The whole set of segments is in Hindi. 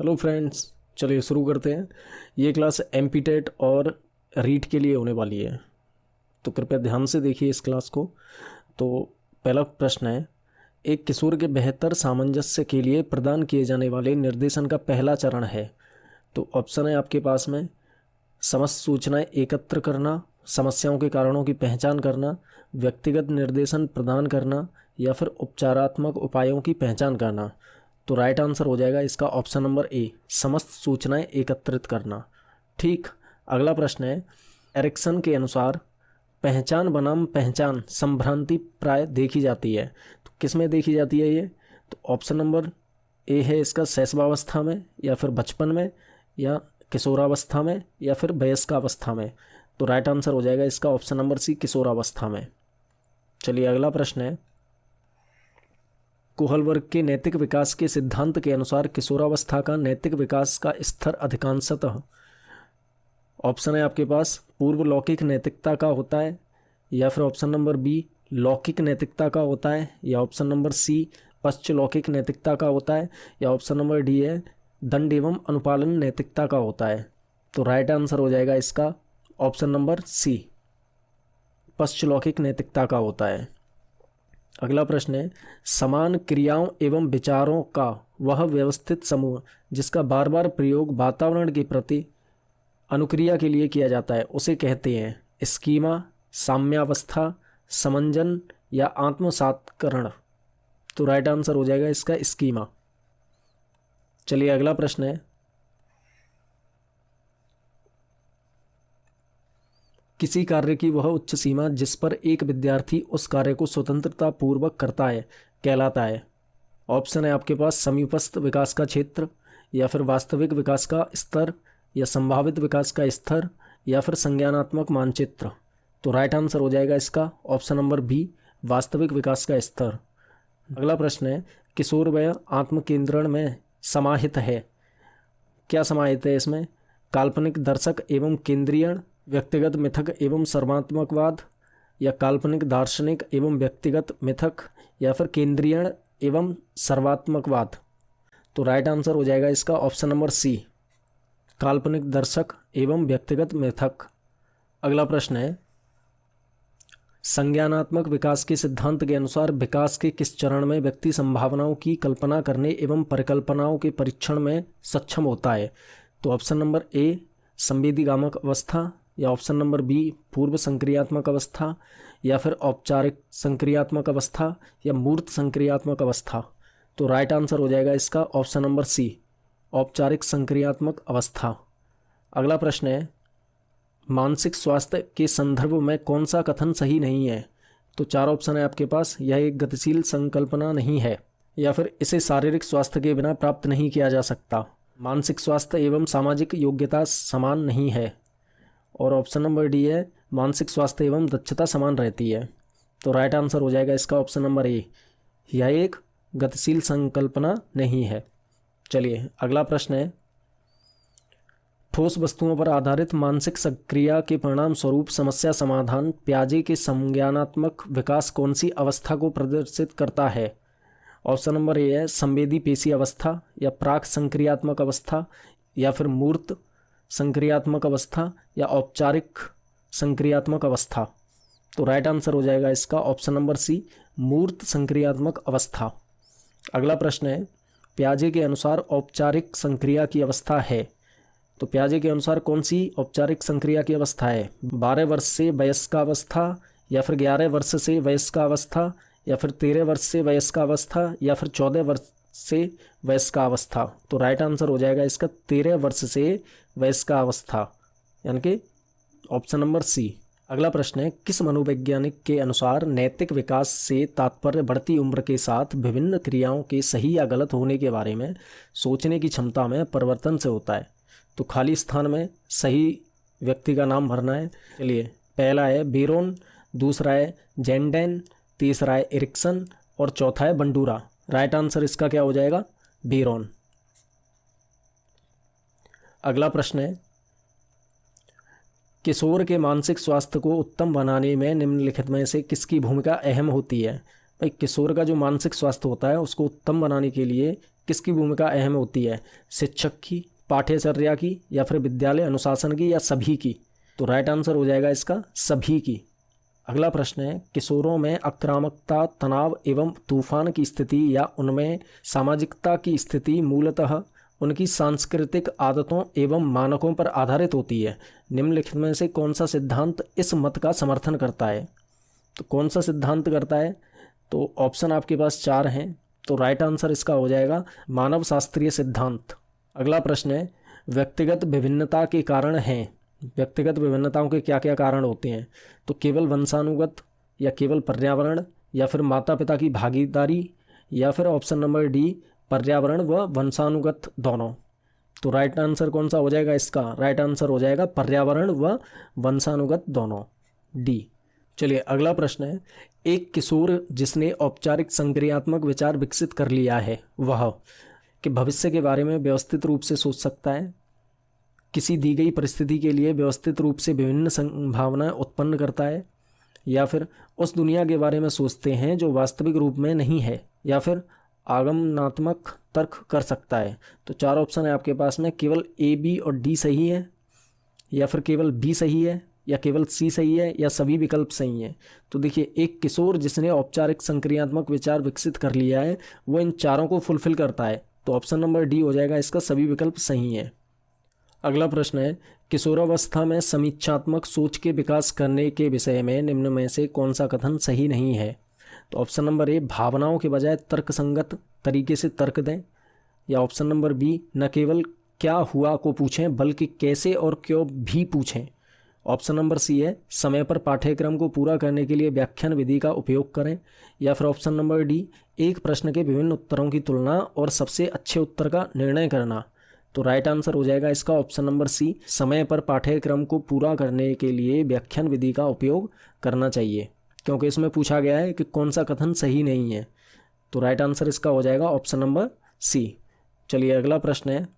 हेलो फ्रेंड्स, चलिए शुरू करते हैं। ये क्लास एमपीटेट और रीट के लिए होने वाली है, तो कृपया ध्यान से देखिए इस क्लास को। तो पहला प्रश्न है, एक किशोर के बेहतर सामंजस्य के लिए प्रदान किए जाने वाले निर्देशन का पहला चरण है। तो ऑप्शन है आपके पास में, समस्त सूचनाएं एकत्र करना, समस्याओं के कारणों की पहचान करना, व्यक्तिगत निर्देशन प्रदान करना, या फिर उपचारात्मक उपायों की पहचान करना। तो राइट आंसर हो जाएगा इसका ऑप्शन नंबर ए, समस्त सूचनाएं एकत्रित करना। ठीक। अगला प्रश्न है, एरिक्सन के अनुसार पहचान बनाम पहचान संभ्रांति प्राय देखी जाती है। तो किस में देखी जाती है ये? तो ऑप्शन नंबर ए है इसका, शैशवावस्था में, या फिर बचपन में, या किशोरावस्था में, या फिर वयस्कावस्था में। तो राइट आंसर हो जाएगा इसका ऑप्शन नंबर सी, किशोरावस्था में। चलिए अगला प्रश्न है, कोहलबर्ग के नैतिक विकास के सिद्धांत के अनुसार किशोरावस्था का नैतिक विकास का स्तर अधिकांशतः, ऑप्शन है आपके पास, पूर्व लौकिक नैतिकता का होता है, या फिर ऑप्शन नंबर बी लौकिक नैतिकता का होता है, या ऑप्शन नंबर सी पश्च लौकिक नैतिकता का होता है, या ऑप्शन नंबर डी है दंड एवं अनुपालन नैतिकता का होता है। तो राइट आंसर हो जाएगा इसका ऑप्शन नंबर सी, पश्च लौकिक नैतिकता का होता है। अगला प्रश्न है, समान क्रियाओं एवं विचारों का वह व्यवस्थित समूह जिसका बार बार प्रयोग वातावरण के प्रति अनुक्रिया के लिए किया जाता है उसे कहते हैं स्कीमा, साम्यावस्था, समंजन, या आत्मसात्करण। तो राइट आंसर हो जाएगा इसका स्कीमा। चलिए अगला प्रश्न है, किसी कार्य की वह उच्च सीमा जिस पर एक विद्यार्थी उस कार्य को स्वतंत्रता पूर्वक करता है कहलाता है। ऑप्शन है आपके पास, समीपस्थ विकास का क्षेत्र, या फिर वास्तविक विकास का स्तर, या संभावित विकास का स्तर, या फिर संज्ञानात्मक मानचित्र। तो राइट आंसर हो जाएगा इसका ऑप्शन नंबर बी, वास्तविक विकास का स्तर। अगला प्रश्न है, किशोर वय आत्मकेंद्रण में समाहित है। क्या समाहित है इसमें? काल्पनिक दर्शक एवं केंद्रीयण, व्यक्तिगत मिथक एवं सर्वात्मकवाद, या काल्पनिक दार्शनिक एवं व्यक्तिगत मिथक, या फिर केंद्रीयण एवं सर्वात्मकवाद। तो राइट आंसर हो जाएगा इसका ऑप्शन नंबर सी, काल्पनिक दर्शक एवं व्यक्तिगत मिथक। अगला प्रश्न है, संज्ञानात्मक विकास के सिद्धांत के अनुसार विकास के किस चरण में व्यक्ति संभावनाओं की कल्पना करने एवं परिकल्पनाओं के परीक्षण में सक्षम होता है? तो ऑप्शन नंबर ए संवेदीगामक अवस्था, या ऑप्शन नंबर बी पूर्व संक्रियात्मक अवस्था, या फिर औपचारिक संक्रियात्मक अवस्था, या मूर्त संक्रियात्मक अवस्था। तो राइट आंसर हो जाएगा इसका ऑप्शन नंबर सी, औपचारिक संक्रियात्मक अवस्था। अगला प्रश्न है, मानसिक स्वास्थ्य के संदर्भ में कौन सा कथन सही नहीं है? तो चार ऑप्शन है आपके पास, यह एक गतिशील संकल्पना नहीं है, या फिर इसे शारीरिक स्वास्थ्य के बिना प्राप्त नहीं किया जा सकता, मानसिक स्वास्थ्य एवं सामाजिक योग्यता समान नहीं है, और ऑप्शन नंबर डी है मानसिक स्वास्थ्य एवं दक्षता समान रहती है। तो राइट आंसर हो जाएगा इसका ऑप्शन नंबर ए, यह एक गतिशील संकल्पना नहीं है। चलिए अगला प्रश्न है, ठोस वस्तुओं पर आधारित मानसिक सक्रिया के परिणाम स्वरूप समस्या समाधान प्याजे के संज्ञानात्मक विकास कौन सी अवस्था को प्रदर्शित करता है? ऑप्शन नंबर ए है संवेदी पेशी अवस्था, या प्राक संक्रियात्मक अवस्था, या फिर मूर्त संक्रियात्मक अवस्था, या औपचारिक संक्रियात्मक अवस्था। तो राइट आंसर हो जाएगा इसका ऑप्शन नंबर सी, मूर्त संक्रियात्मक अवस्था। अगला प्रश्न है, प्याजे के अनुसार औपचारिक संक्रिया की अवस्था है। तो प्याजे के अनुसार कौन सी औपचारिक संक्रिया की अवस्था है? 12 वर्ष से वयस्कावस्था, या फिर 11 वर्ष से वयस्कावस्था, या फिर 13 वर्ष से वयस्कावस्था, या फिर 14 वर्ष से वयस्कावस्था। तो राइट आंसर हो जाएगा इसका 13 वर्ष से वयस्कावस्था, यानी कि ऑप्शन नंबर सी। अगला प्रश्न है, किस मनोवैज्ञानिक के अनुसार नैतिक विकास से तात्पर्य बढ़ती उम्र के साथ विभिन्न क्रियाओं के सही या गलत होने के बारे में सोचने की क्षमता में परिवर्तन से होता है? तो खाली स्थान में सही व्यक्ति का नाम भरना है। चलिए, पहला है बेरोन, दूसरा है जेंडेन, तीसरा है एरिक्सन, और चौथा है बंडूरा। राइट आंसर इसका क्या हो जाएगा? बेरोन। अगला प्रश्न है, किशोर के मानसिक स्वास्थ्य को उत्तम बनाने में निम्नलिखित में से किसकी भूमिका अहम होती है? भाई, किशोर का जो मानसिक स्वास्थ्य होता है उसको उत्तम बनाने के लिए किसकी भूमिका अहम होती है, शिक्षक की, पाठ्यचर्या की, या फिर विद्यालय अनुशासन की, या सभी की? तो राइट आंसर हो जाएगा इसका सभी की। अगला प्रश्न है, किशोरों में आक्रामकता, तनाव एवं तूफान की स्थिति या उनमें सामाजिकता की स्थिति मूलतः उनकी सांस्कृतिक आदतों एवं मानकों पर आधारित होती है। निम्नलिखित में से कौन सा सिद्धांत इस मत का समर्थन करता है? तो कौन सा सिद्धांत करता है? तो ऑप्शन आपके पास 4 हैं, तो राइट आंसर इसका हो जाएगा मानव शास्त्रीय सिद्धांत। अगला प्रश्न है, व्यक्तिगत विभिन्नता के कारण हैं। व्यक्तिगत विभिन्नताओं के क्या क्या कारण होते हैं? तो केवल वंशानुगत, या केवल पर्यावरण, या फिर माता पिता की भागीदारी, या फिर ऑप्शन नंबर डी पर्यावरण व वंशानुगत दोनों। तो राइट आंसर कौन सा हो जाएगा इसका? राइट आंसर हो जाएगा पर्यावरण व वंशानुगत दोनों, डी। चलिए अगला प्रश्न है, एक किशोर जिसने औपचारिक संक्रियात्मक विचार विकसित कर लिया है वह कि भविष्य के बारे में व्यवस्थित रूप से सोच सकता है, किसी दी गई परिस्थिति के लिए व्यवस्थित रूप से विभिन्न संभावनाएं उत्पन्न करता है, या फिर उस दुनिया के बारे में सोचते हैं जो वास्तविक रूप में नहीं है, या फिर आगमनात्मक तर्क कर सकता है। तो 4 ऑप्शन है आपके पास में, केवल ए, बी और डी सही है, या फिर केवल बी सही है, या केवल सी सही है, या सभी विकल्प सही हैं। तो देखिए, एक किशोर जिसने औपचारिक संक्रियात्मक विचार विकसित कर लिया है वो इन चारों को फुलफिल करता है। तो ऑप्शन नंबर डी हो जाएगा इसका, सभी विकल्प सही हैं। अगला प्रश्न है, किशोरावस्था में समीक्षात्मक सोच के विकास करने के विषय में निम्न में से कौन सा कथन सही नहीं है? तो ऑप्शन नंबर ए, भावनाओं के बजाय तर्कसंगत तरीके से तर्क दें, या ऑप्शन नंबर बी, न केवल क्या हुआ को पूछें बल्कि कैसे और क्यों भी पूछें। ऑप्शन नंबर सी है, समय पर पाठ्यक्रम को पूरा करने के लिए व्याख्यान विधि का उपयोग करें, या फिर ऑप्शन नंबर डी, एक प्रश्न के विभिन्न उत्तरों की तुलना और सबसे अच्छे उत्तर का निर्णय करना। तो राइट आंसर हो जाएगा इसका ऑप्शन नंबर सी, समय पर पाठ्यक्रम को पूरा करने के लिए व्याख्यान विधि का उपयोग करना चाहिए, क्योंकि इसमें पूछा गया है कि कौन सा कथन सही नहीं है। तो राइट आंसर इसका हो जाएगा ऑप्शन नंबर सी। चलिए अगला प्रश्न है,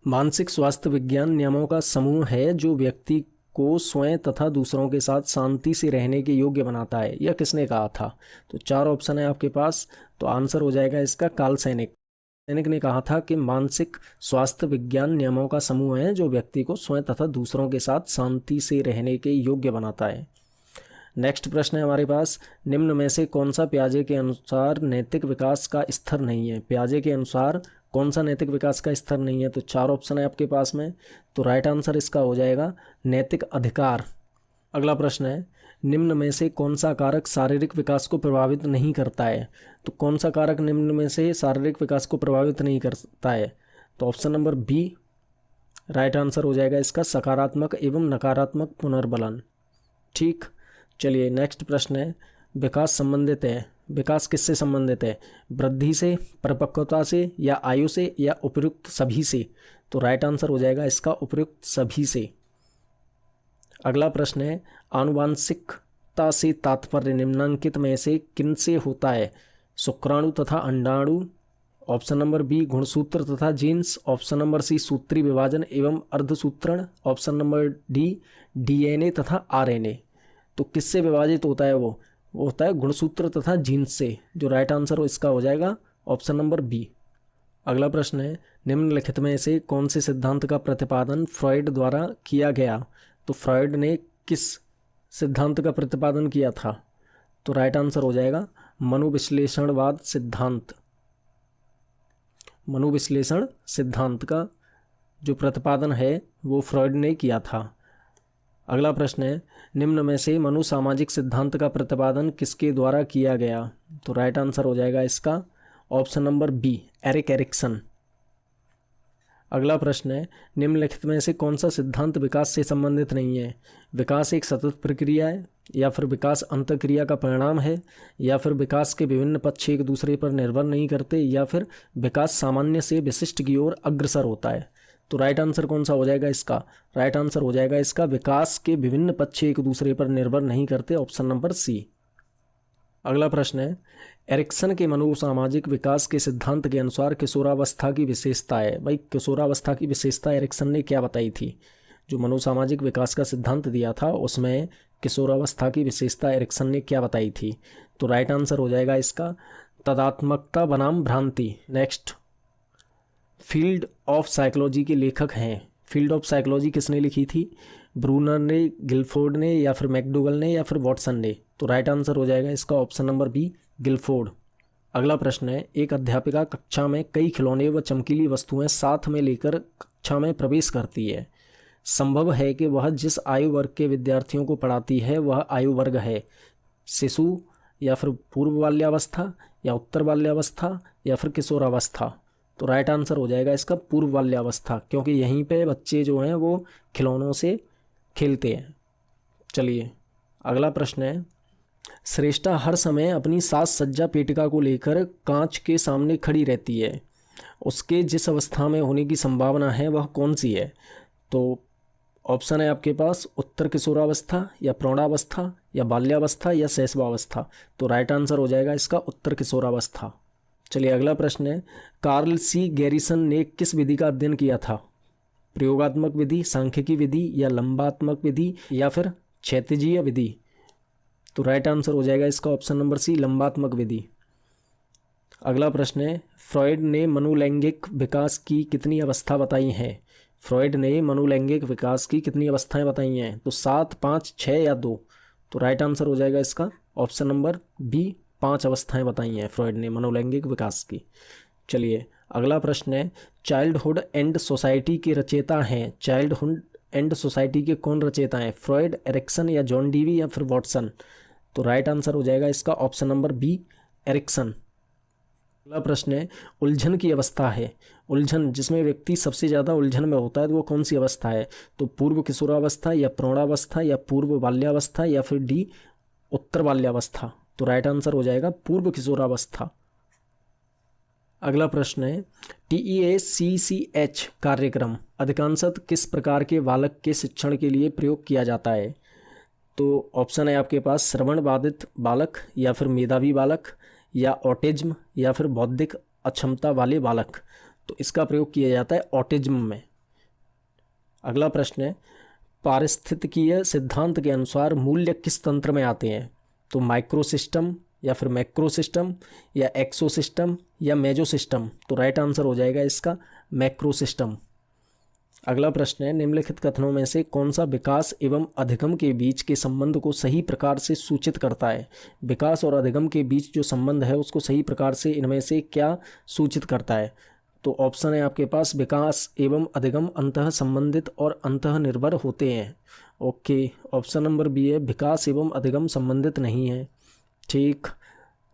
मानसिक स्वास्थ्य विज्ञान नियमों का समूह है जो व्यक्ति को स्वयं तथा दूसरों के साथ शांति से रहने के योग्य बनाता है। यह किसने कहा था? तो 4 ऑप्शन है आपके पास, तो आंसर हो जाएगा इसका कार्ल सैनिक। सैनिक ने कहा था कि मानसिक स्वास्थ्य विज्ञान नियमों का समूह है जो व्यक्ति को स्वयं तथा दूसरों के साथ शांति से रहने के योग्य बनाता है। नेक्स्ट प्रश्न है हमारे पास, निम्न में से कौन सा पियाजे के अनुसार नैतिक विकास का स्तर नहीं है? पियाजे के अनुसार कौन सा नैतिक विकास का स्तर नहीं है? तो 4 ऑप्शन है आपके पास में, तो राइट आंसर इसका हो जाएगा नैतिक अधिकार। अगला प्रश्न है, निम्न में से कौन सा कारक शारीरिक विकास को प्रभावित नहीं करता है? तो कौन सा कारक निम्न में से शारीरिक विकास को प्रभावित नहीं करता है? तो option number B right answer हो जाएगा इसका, सकारात्मक एवं नकारात्मक पुनर्बलन। ठीक, चलिए नेक्स्ट प्रश्न है, विकास संबंधित है, विकास किससे संबंधित है? वृद्धि से, परिपक्वता से, या आयु से, या उपयुक्त सभी से? तो राइट आंसर हो जाएगा इसका उपयुक्त सभी से। अगला प्रश्न है, आनुवांशिकता से तात्पर्य निम्नांकित में से किन से होता है? शुक्राणु तथा अंडाणु, ऑप्शन नंबर बी गुणसूत्र तथा जीन्स, ऑप्शन नंबर सी सूत्री विभाजन एवं अर्धसूत्रण, ऑप्शन नंबर डी डीएनए तथा आरएनए। तो किससे विभाजित होता है? वो होता है गुणसूत्र तथा जीन्स से। जो राइट आंसर हो इसका हो जाएगा ऑप्शन नंबर बी। अगला प्रश्न है, निम्नलिखित में से कौन से सिद्धांत का प्रतिपादन फ्रॉइड द्वारा किया गया? तो फ्रॉइड ने किस सिद्धांत का प्रतिपादन किया था? तो राइट आंसर हो जाएगा मनोविश्लेषणवाद सिद्धांत। मनोविश्लेषण सिद्धांत का जो प्रतिपादन है वो फ्रॉइड ने किया था। अगला प्रश्न है, निम्न में से मनोसामाजिक सिद्धांत का प्रतिपादन किसके द्वारा किया गया? तो राइट आंसर हो जाएगा इसका option number B Erik Erikson. अगला प्रश्न है, निम्नलिखित में से कौन सा सिद्धांत विकास से संबंधित नहीं है? विकास एक सतत प्रक्रिया है, या फिर विकास अंतःक्रिया का परिणाम है, या फिर विकास के विभिन्न पक्ष एक दूसरे पर निर्भर नहीं करते, या फिर विकास सामान्य से विशिष्ट की ओर अग्रसर होता है? तो राइट आंसर कौन सा हो जाएगा इसका? राइट आंसर हो जाएगा इसका विकास के विभिन्न पक्ष एक दूसरे पर निर्भर नहीं करते, ऑप्शन नंबर सी। अगला प्रश्न है, एरिक्सन के मनोसामाजिक विकास के सिद्धांत के अनुसार किशोरावस्था की विशेषता है। भाई किशोरावस्था की विशेषता एरिक्सन ने क्या बताई थी? जो मनोसामाजिक विकास का सिद्धांत दिया था उसमें किशोरावस्था की विशेषता एरिक्सन ने क्या बताई थी? तो राइट आंसर हो जाएगा इसका तदात्मकता बनाम भ्रांति। नेक्स्ट, फील्ड ऑफ साइकोलॉजी के लेखक हैं। फील्ड ऑफ साइकोलॉजी किसने लिखी थी? ब्रूनर ने, गिलफोर्ड ने, या फिर मैकडोगल ने, या फिर वॉटसन ने? तो राइट आंसर हो जाएगा इसका ऑप्शन नंबर बी, गिलफोर्ड। अगला प्रश्न है, एक अध्यापिका कक्षा में कई खिलौने व चमकीली वस्तुएं साथ में लेकर कक्षा में प्रवेश करती है। संभव है कि वह जिस आयु वर्ग के विद्यार्थियों को पढ़ाती है वह आयु वर्ग है शिशु, या फिर पूर्व बाल्यावस्था, या उत्तर बाल्यावस्था, या फिर किशोरावस्था? तो राइट आंसर हो जाएगा इसका पूर्व बाल्यावस्था, क्योंकि यहीं पे बच्चे जो हैं वो खिलौनों से खेलते हैं। चलिए अगला प्रश्न है, श्रेष्ठा हर समय अपनी साज सज्जा पेटिका को लेकर कांच के सामने खड़ी रहती है। उसके जिस अवस्था में होने की संभावना है वह कौन सी है? तो ऑप्शन है आपके पास उत्तर किशोरावस्था, या प्रौढ़ावस्था, या बाल्यावस्था, या शैशवावस्था? तो राइट आंसर हो जाएगा इसका उत्तर किशोरावस्था। चलिए अगला प्रश्न है, कार्ल सी गैरिसन ने किस विधि का अध्ययन किया था? प्रयोगात्मक विधि, सांख्यिकी विधि, या लंबात्मक विधि, या फिर क्षैतिजीय विधि? तो राइट आंसर हो जाएगा इसका ऑप्शन नंबर सी, लंबात्मक विधि। अगला प्रश्न है, फ्रॉयड ने मनोलैंगिक विकास की कितनी अवस्था बताई हैं? फ्रॉयड ने मनोलैंगिक विकास की कितनी अवस्थाएं बताई हैं? तो 7, 5, 6 या 2? तो राइट आंसर हो जाएगा इसका ऑप्शन नंबर बी, 5 अवस्थाएं बताई हैं फ्रॉयड ने मनोलैंगिक विकास की। चलिए अगला प्रश्न है, चाइल्डहुड एंड सोसाइटी के रचयिता हैं। चाइल्डहुड एंड सोसाइटी के कौन रचयिता हैं? फ्रॉयड, एरिक्सन, या जॉन डीवी, या फिर वॉटसन? तो राइट आंसर हो जाएगा इसका ऑप्शन नंबर बी, एरिक्सन। अगला प्रश्न है, उलझन की अवस्था है। उलझन, जिसमें व्यक्ति सबसे ज़्यादा उलझन में होता है, तो वो कौन सी अवस्था है? तो पूर्व किशोरावस्था, या प्रौढ़ावस्था, या पूर्व बाल्यावस्था, या फिर डी उत्तर बाल्यावस्था? तो राइट आंसर हो जाएगा पूर्व किशोरावस्था। अगला प्रश्न है, TEACCH कार्यक्रम अधिकांशतः किस प्रकार के बालक के शिक्षण के लिए प्रयोग किया जाता है? तो ऑप्शन है आपके पास श्रवण बाधित बालक, या फिर मेधावी बालक, या ऑटिज्म, या फिर बौद्धिक अक्षमता वाले बालक? तो इसका प्रयोग किया जाता है ऑटिज्म में। अगला प्रश्न है, पारिस्थितिकीय सिद्धांत के अनुसार मूल्य किस तंत्र में आते हैं? तो माइक्रो सिस्टम, या फिर मैक्रो सिस्टम, या एक्सो सिस्टम, या मेजो सिस्टम? तो राइट आंसर हो जाएगा इसका मैक्रो सिस्टम। अगला प्रश्न है, निम्नलिखित कथनों में से कौन सा विकास एवं अधिगम के बीच के संबंध को सही प्रकार से सूचित करता है? विकास और अधिगम के बीच जो संबंध है उसको सही प्रकार से इनमें से क्या सूचित करता है? तो ऑप्शन है आपके पास विकास एवं अधिगम अंतः संबंधित और अंतः निर्भर होते हैं। ओके, ऑप्शन नंबर बी है विकास एवं अधिगम संबंधित नहीं है। ठीक,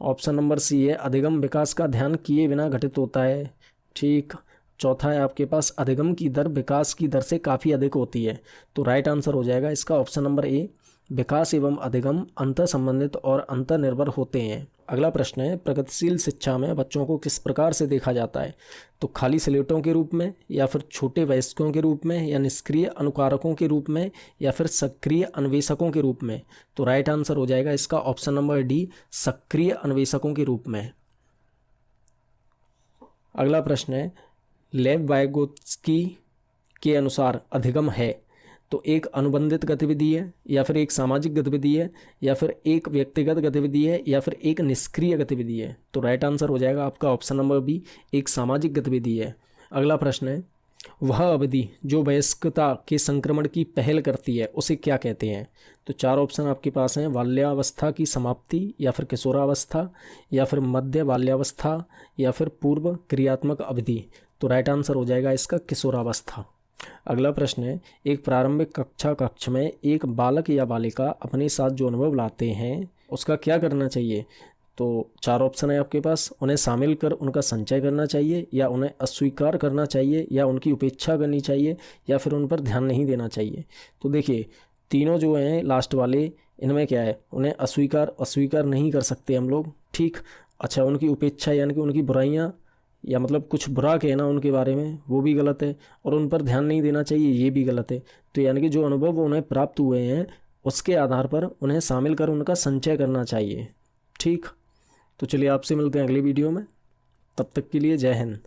ऑप्शन नंबर सी है अधिगम विकास का ध्यान किए बिना घटित होता है। ठीक, चौथा है आपके पास अधिगम की दर विकास की दर से काफ़ी अधिक होती है। तो राइट आंसर हो जाएगा इसका ऑप्शन नंबर ए, विकास एवं अधिगम अंतर संबंधित और अंतर निर्भर होते हैं। अगला प्रश्न है, प्रगतिशील शिक्षा में बच्चों को किस प्रकार से देखा जाता है? तो खाली स्लेटों के रूप में, या फिर छोटे वयस्कों के रूप में, या निष्क्रिय अनुकारकों के रूप में, या फिर सक्रिय अन्वेषकों के रूप में? तो राइट आंसर हो जाएगा इसका ऑप्शन नंबर डी, सक्रिय अन्वेषकों के रूप में। अगला प्रश्न है, लेव वाइगोत्स्की के अनुसार अधिगम है तो एक अनुबंधित गतिविधि है, या फिर एक सामाजिक गतिविधि है, या फिर एक व्यक्तिगत गतिविधि है, या फिर एक निष्क्रिय गतिविधि है? तो राइट आंसर हो जाएगा आपका ऑप्शन नंबर बी, एक सामाजिक गतिविधि है। अगला प्रश्न है, वह अवधि जो वयस्कता के संक्रमण की पहल करती है उसे क्या कहते हैं? तो 4 ऑप्शन आपके पास हैं, बाल्यावस्था की समाप्ति, या फिर किशोरावस्था, या फिर मध्य बाल्यावस्था, या फिर पूर्व क्रियात्मक अवधि? तो राइट आंसर हो जाएगा इसका किशोरावस्था। अगला प्रश्न है, एक प्रारंभिक कक्ष में एक बालक या बालिका अपने साथ जो अनुभव लाते हैं उसका क्या करना चाहिए? तो 4 ऑप्शन है आपके पास, उन्हें शामिल कर उनका संचय करना चाहिए, या उन्हें अस्वीकार करना चाहिए, या उनकी उपेक्षा करनी चाहिए, या फिर उन पर ध्यान नहीं देना चाहिए? तो देखिए तीनों जो हैं लास्ट वाले, इनमें क्या है, उन्हें अस्वीकार नहीं कर सकते हम लोग। ठीक, अच्छा, उनकी उपेक्षा यानी कि उनकी बुराइयाँ या मतलब कुछ बुरा कहना उनके बारे में वो भी गलत है, और उन पर ध्यान नहीं देना चाहिए ये भी गलत है। तो यानी कि जो अनुभव उन्हें प्राप्त हुए हैं उसके आधार पर उन्हें शामिल कर उनका संचय करना चाहिए। ठीक, तो चलिए आपसे मिलते हैं अगली वीडियो में, तब तक के लिए जय हिंद।